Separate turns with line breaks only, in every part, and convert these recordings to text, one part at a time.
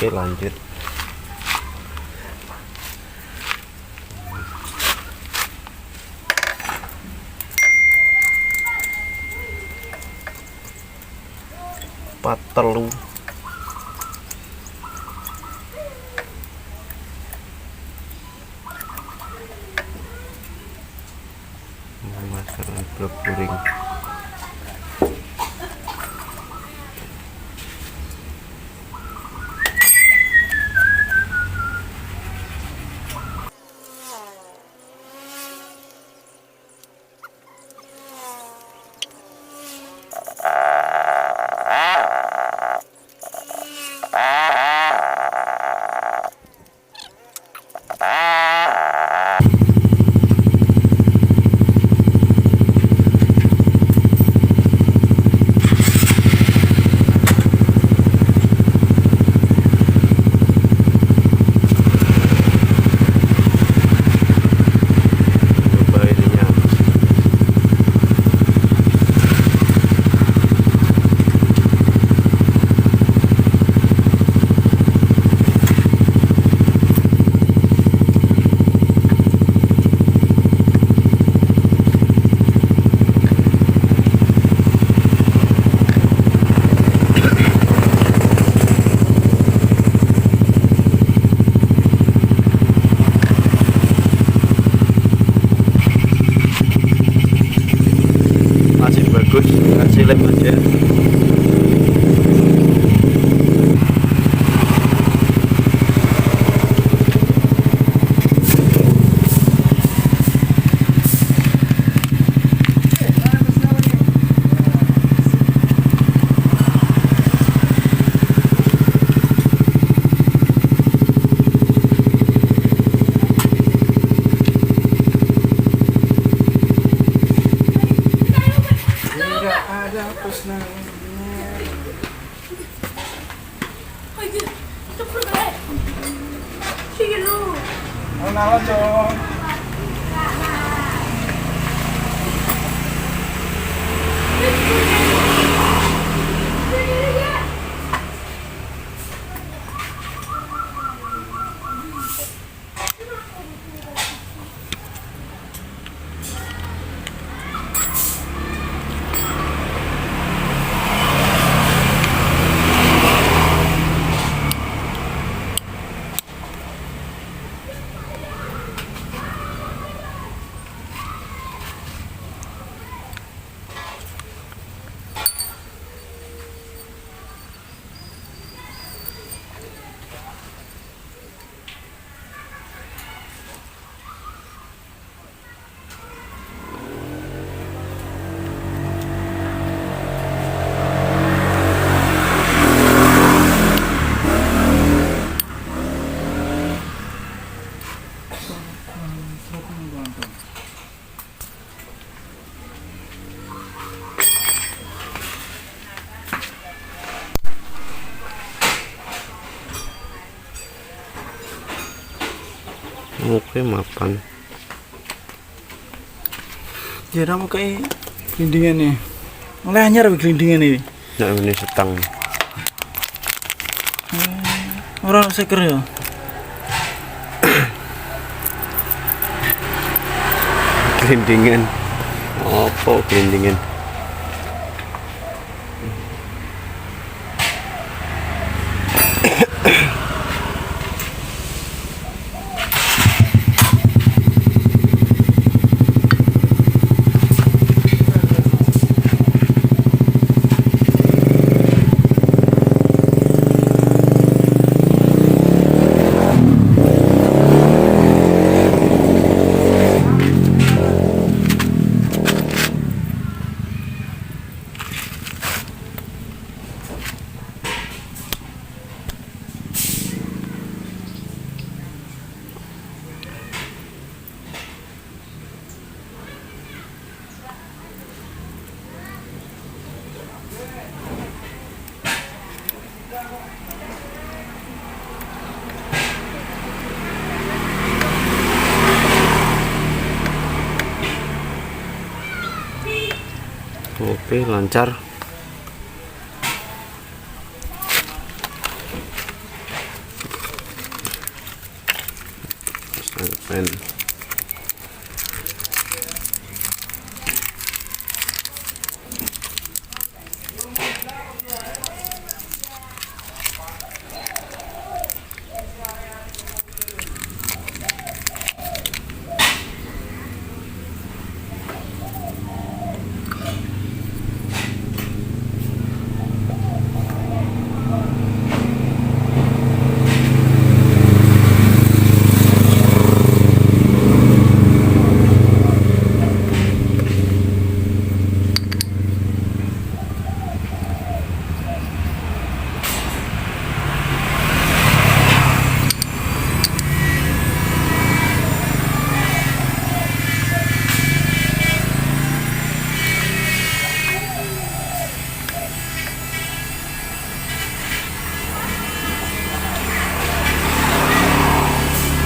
Oke, lanjut. Patelu masakan blok puring. Bagus, kasih lem aja.
Ada apes namanya. Naon dong.
Oke, mapan.
Jarang mau kayak gelindingan nih. Mulai anyar gelindingan ini.
Nah, ini setang.
Orang seker ya.
Gelindingan. Apa gelindingan? Oke, lancar. men.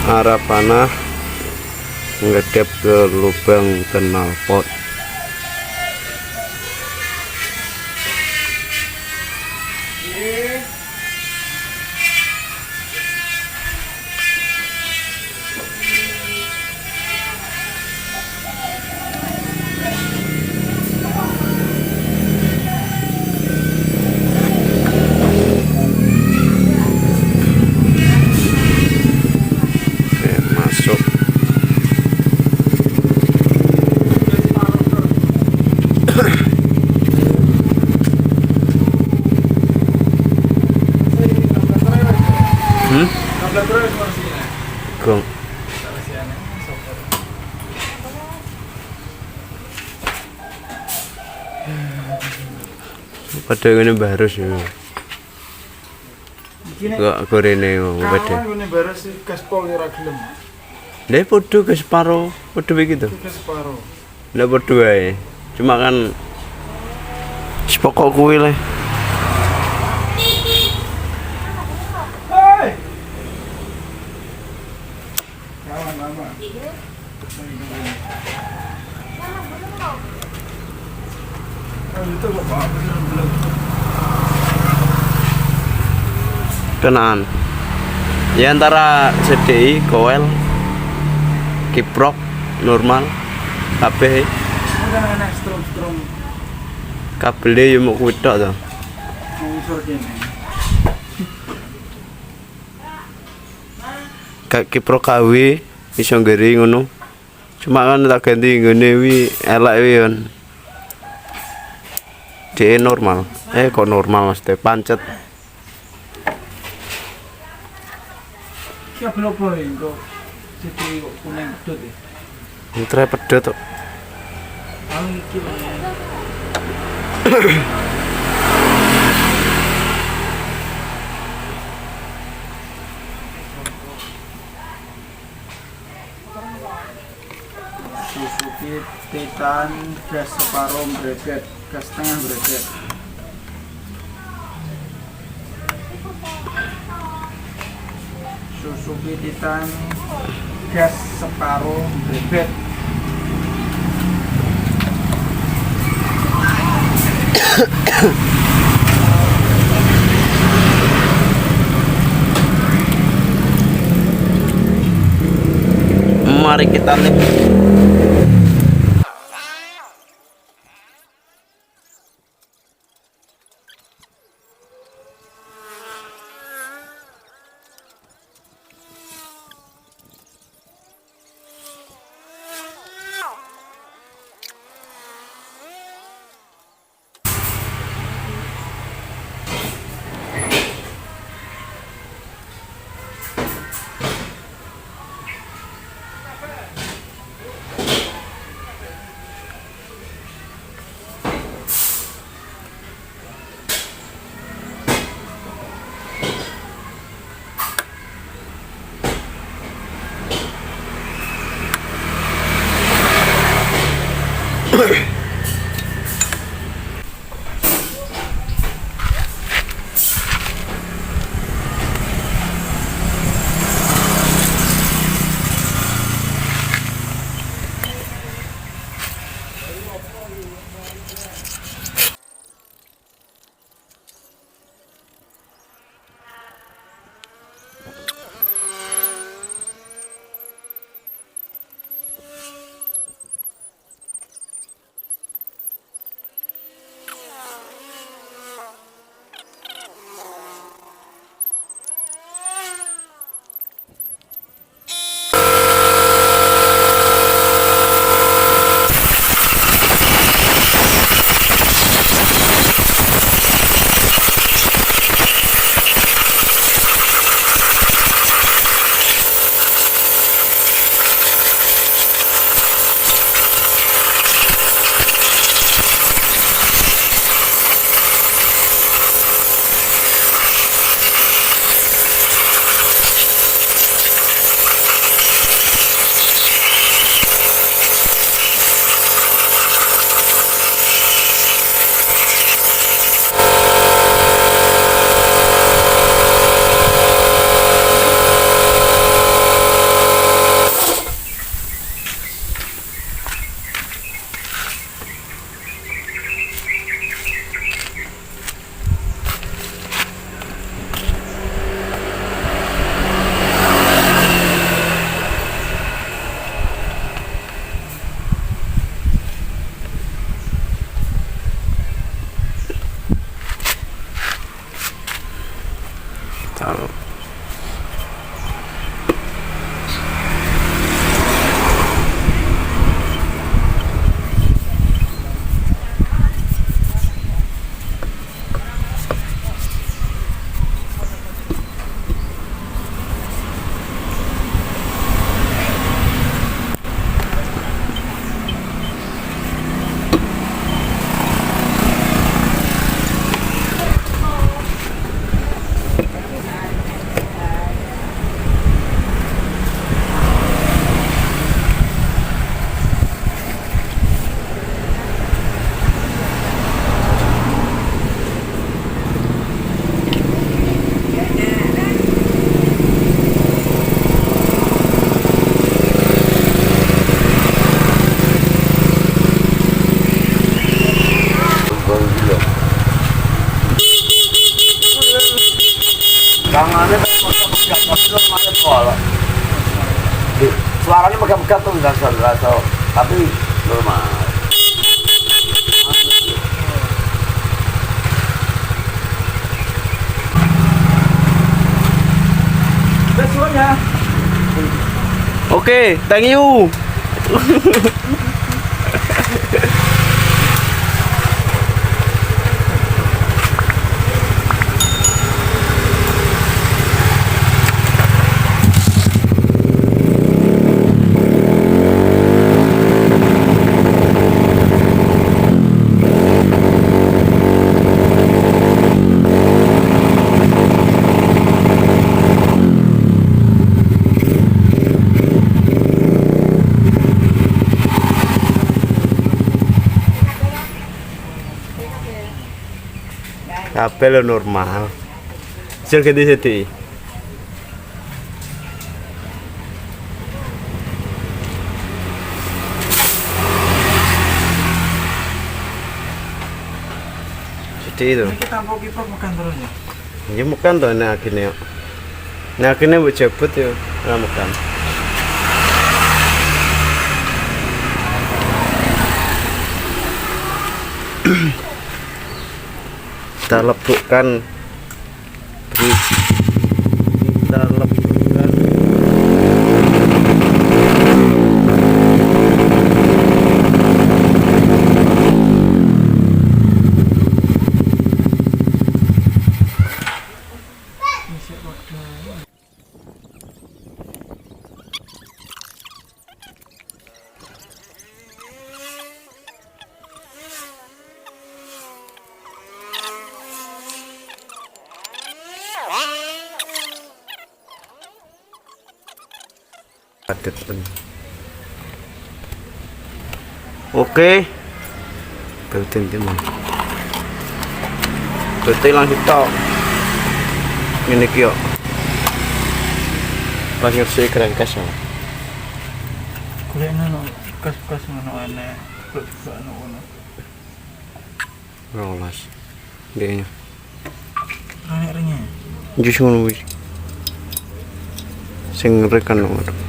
Arah panah ngedep ke lubang knalpot. Masuk. Gong. Pada ini baru sih. Kok gorene wong pada.
Kawan ini baru sih gaspol ora gelem.
Lah podo ke separo, podo begitu.
Ke separo.
Lah podo ae. Cuma kan sepokok kuwi le.
Hei. Kawan lama. Itu kok Pak belum.
Kenaan. Ya antara CDI, Coel, kiprok, normal, kabeh.
Udah enak strom
Kabelnya yo mau kuwi tok to.
ngusur kene.
Kayak kiprok KW iso ngeri ngono. Cuma kan tak ganti ngene wi elek wi yon. DE normal. Kok normal Mas Teh pancet.
Siap lopo kok jadi kok kuning pedot ya.
Mutre pedot tok.
Iki Suzuki Titan gas separuh breget, gas setengah breget. Suzuki Titan gas separuh breget.
Mari kita lihat.
Tangannya pegang-pegang, tapi lemahnya bola. Suaranya pegang-pegang tuh nggak serasa, tapi normal.
Besonya.
Oke, thank you. Kabel normal. Sing gede sedi. Sedi itu.
Kita mau kita makan terus ya.
Ya makan tuh nek akine. Nek akine mbok jebut yo ora makan. Kita lebukkan padet pun. Oke. Berarti teman. Berarti langsung tok. Ini kyo. Pas ngersi kerangkas ya.
Kulit nano, kas nano aneh, kulit nano.
Rolas. Dia nya.
Rane-rane.
Jus ngono wis. Sing rekan ngono.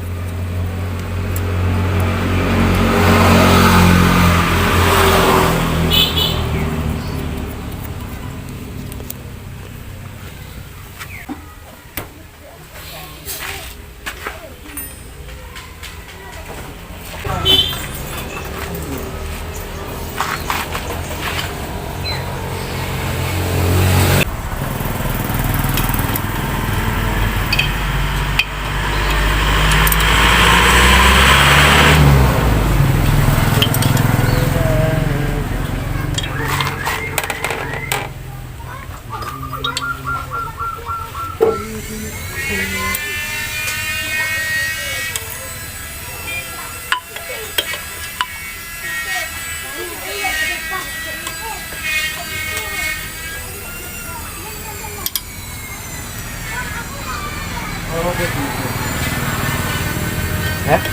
Hah?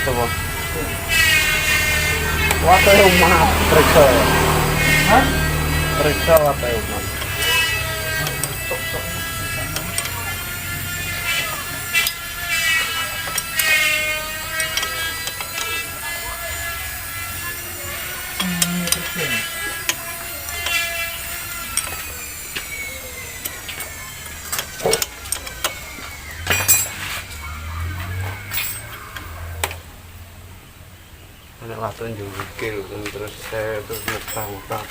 Coba. Wate umat periksa. Hah? Periksa wate umat. tunjuk gigil terus saya terus mutah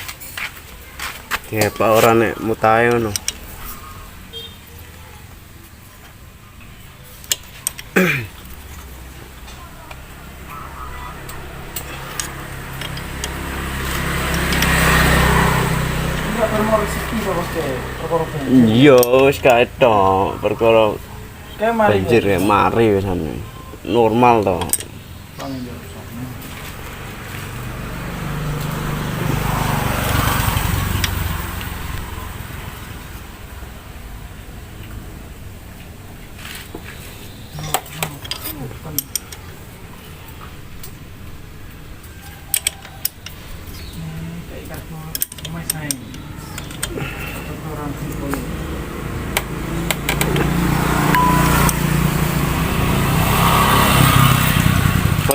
ya pak orang nek mutahe ngono. Iya wis kaetok perkara banjir ya mari wis normal to.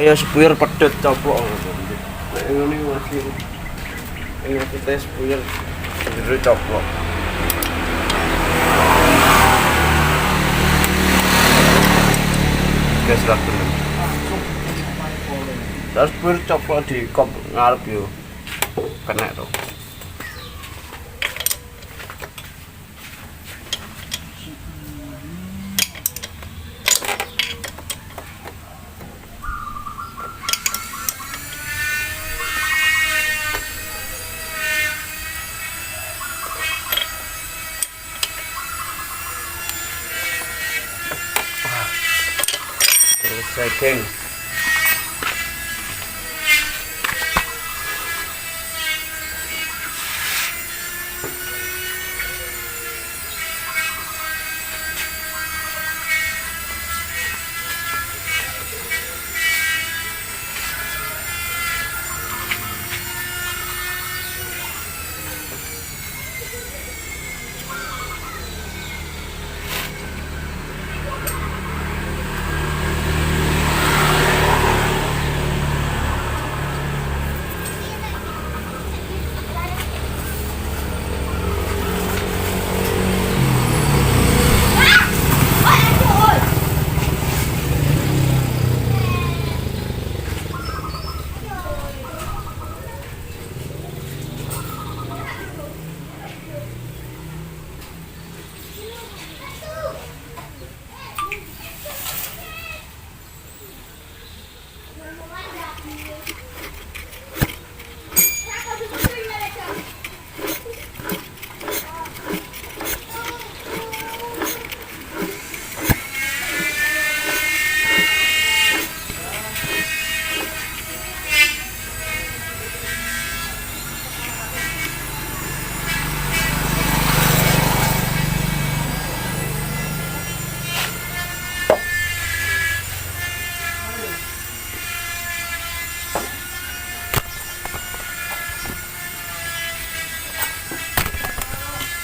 Kaya sepuyur pedhot coplok nek ngene masih ngasih tes sepuyur pedhot coplok. Gas lah tenan. Terus sepuyur coplok di kop ngarep yo kena to. Second.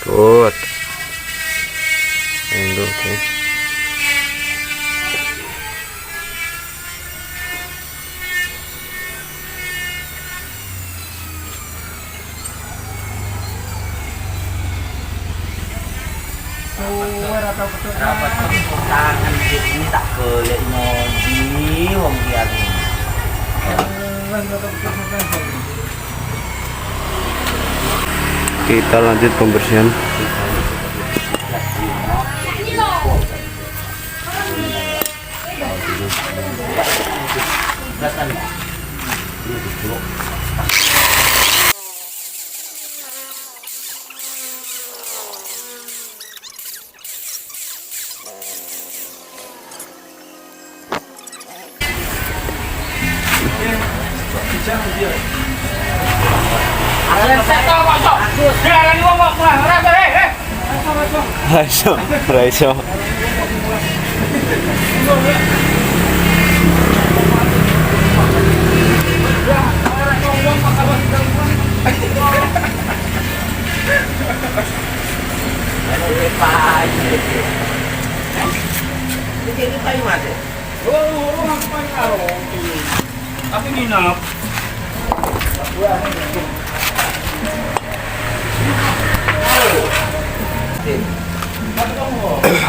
Good. And okay.
Rapat tangan ini tak boleh ngondi wong dia ini.
Kita lanjut pembersihan. Raiso.
Tapi nginap.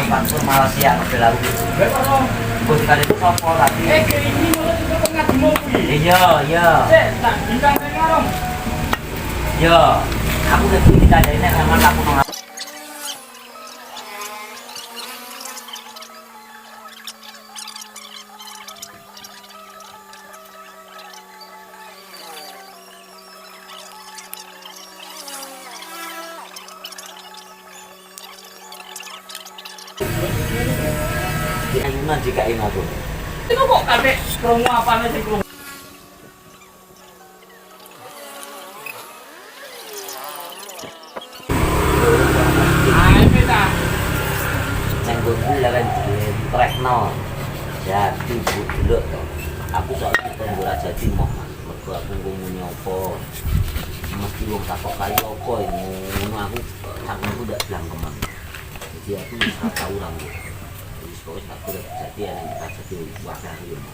Ampak Malaysia ke lalu. Bos kali itu sopo lagi. Iya, iya. Iya. Aku udah kita ada ini sama aku nong. Di ayunan jika ini tuh. Itu kok kakek krungu apa sih krungu? Yang gue bilang Trekno jadi dulu tuh. Aku soalnya kita bola jadi mau mergo aku ngomongnya apa mesti wong takok kaya apa ngono aku aku udah bilang kemang. Jadi aku bisa tahu orang gitu. Jadi pokoknya aku udah jadi yang kita jadi wakil gitu.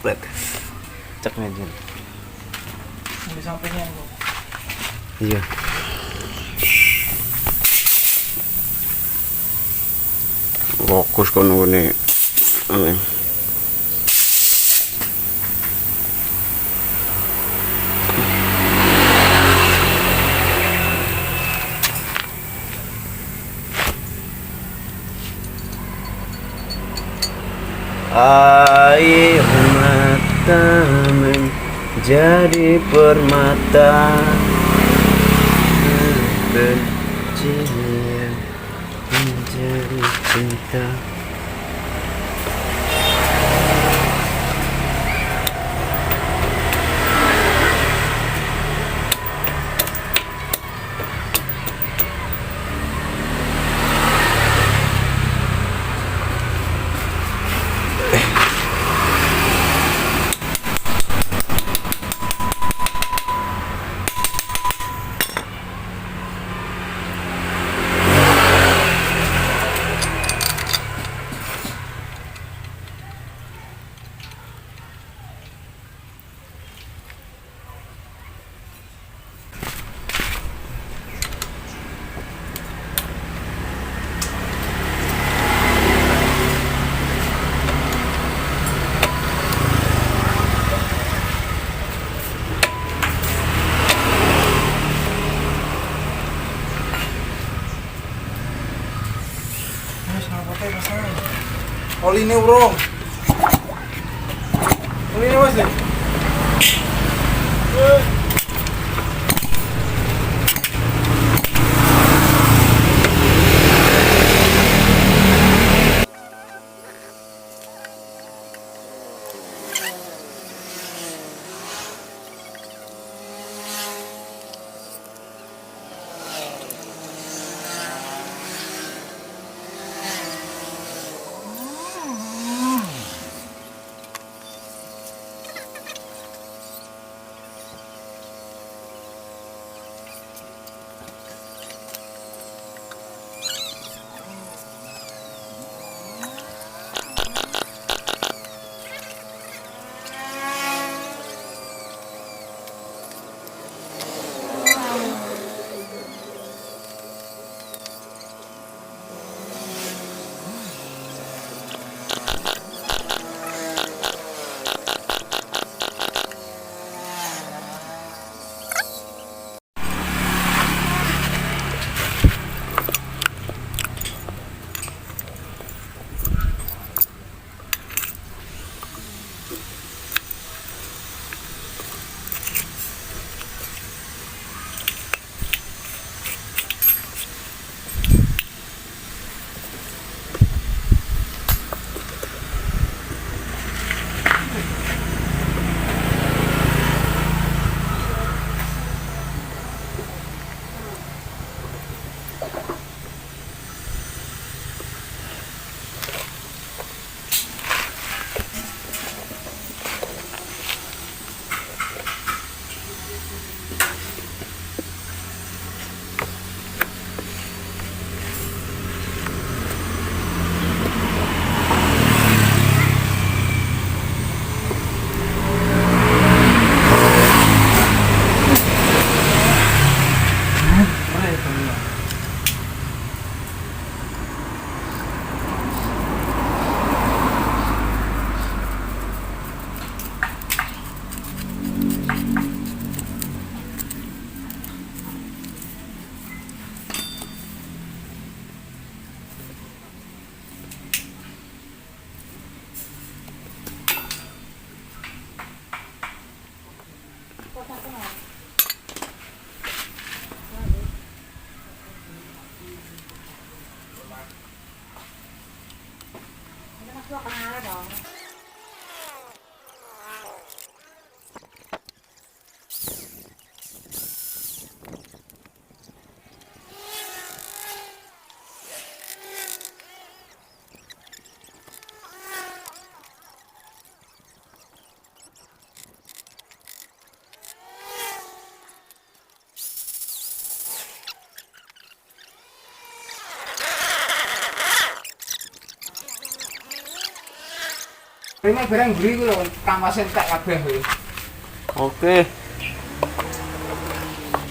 Plat. Cek meja.
Di sampingnya Bu.
Iya. Fokus kono ngene. Ane. Air mata menjadi permata bencinya menjadi cinta.
Oli ini bro. Oli ini mas deh. Ini barang beli ku lho, kampas entek kabeh kuwi.
Oke.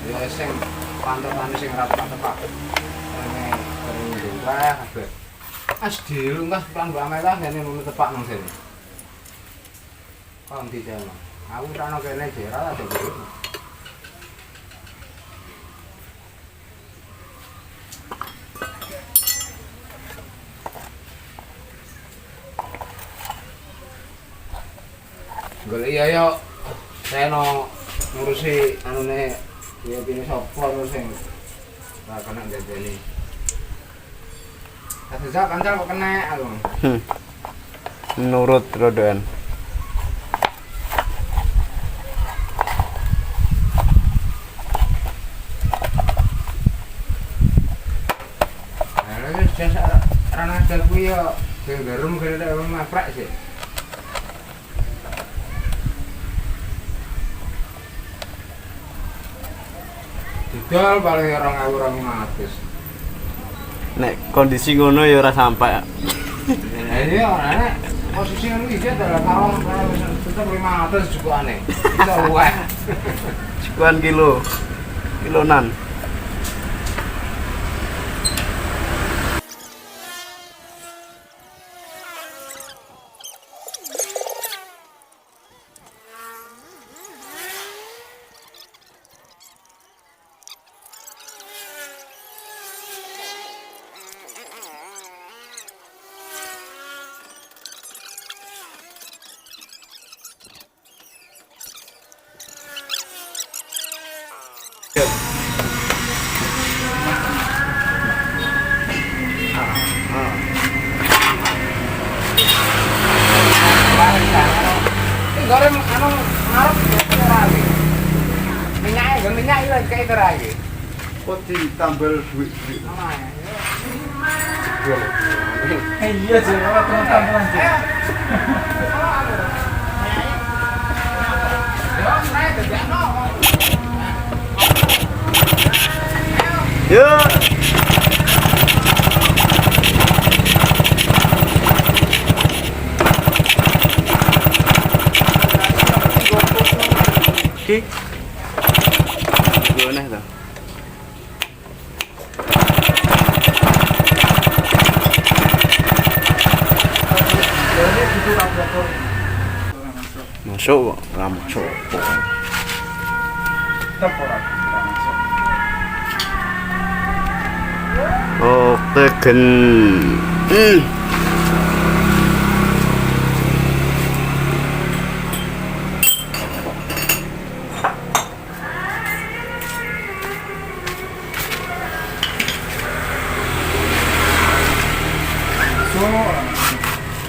Ya sing pantokane sing ra tepak. Ini barang dhewe kabeh. As dilungkas kan Mbak Amelah ngene ngono tepak nang sini. Kon di jalan. Aku ra ono kene jera ada beli. Golek iya yo. Saya ngurusi anune ya pine sapa terus sing ora kena ndedeni. Kasih kancal kok kena aku.
Menurut Rodan.
Nah, wis jasa rana dal kuwi yo sing garum kene maprak sih. Didol paling 2.200.
Nek kondisi ngono ya ora sampai.
Iya, nek posisi ngono iki adalah kalau tetep 500 cukupane. Iso luwih.
Sekian kilonan.
Goreng anu ngarep ora iki. Minyak iki kayak ora iki.
Kok ditambal duit-duit.
Iya, jenenge teman-teman.
Yo. Oke. Gimana tuh? Masuk, masuk. Oh, tegen.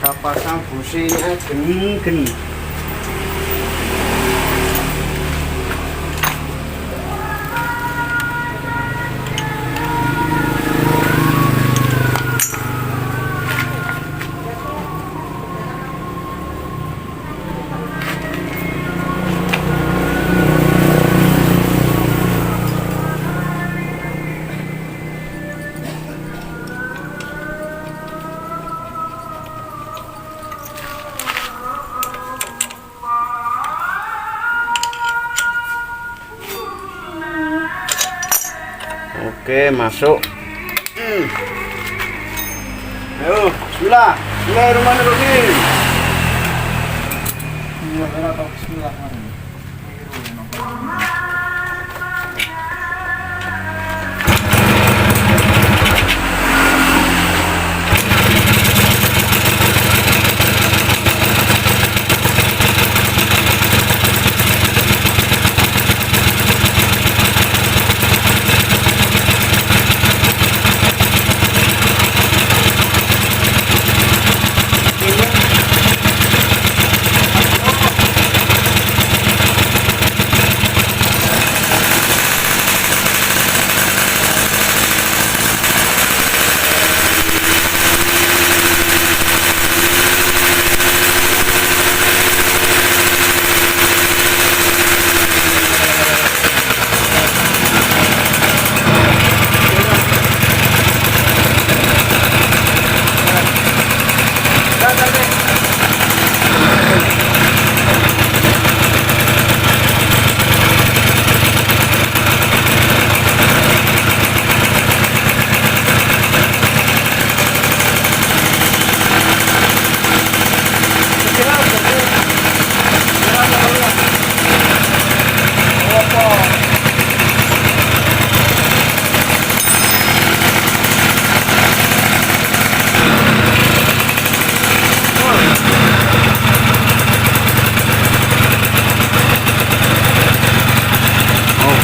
Kapasang businya geni. Oke, masuk. Ayo, bismillah. Bismillahirrahmanirrahim.
Bismillahirrahmanirrahim.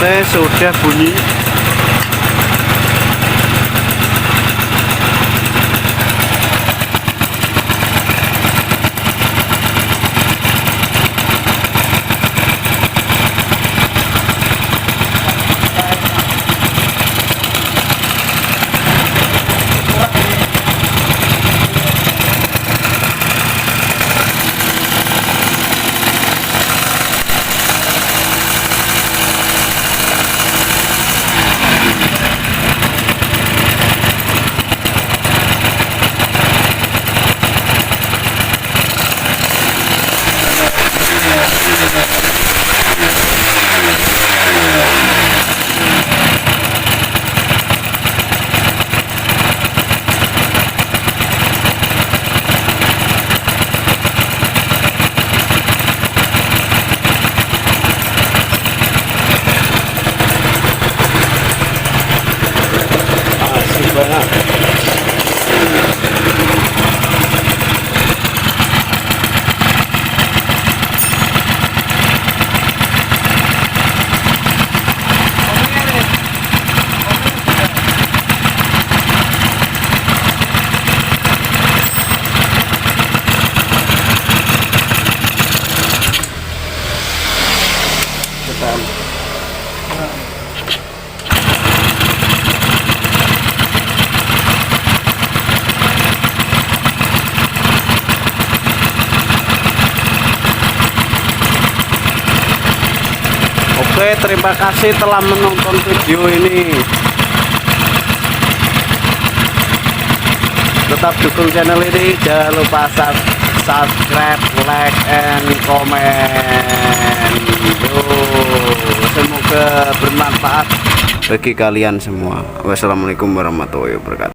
AC sudah bunyi. Asik banget. Oke, terima kasih telah menonton video ini. Tetap dukung channel ini, jangan lupa subscribe, like, and comment. Semoga bermanfaat bagi kalian semua. Wassalamualaikum warahmatullahi wabarakatuh.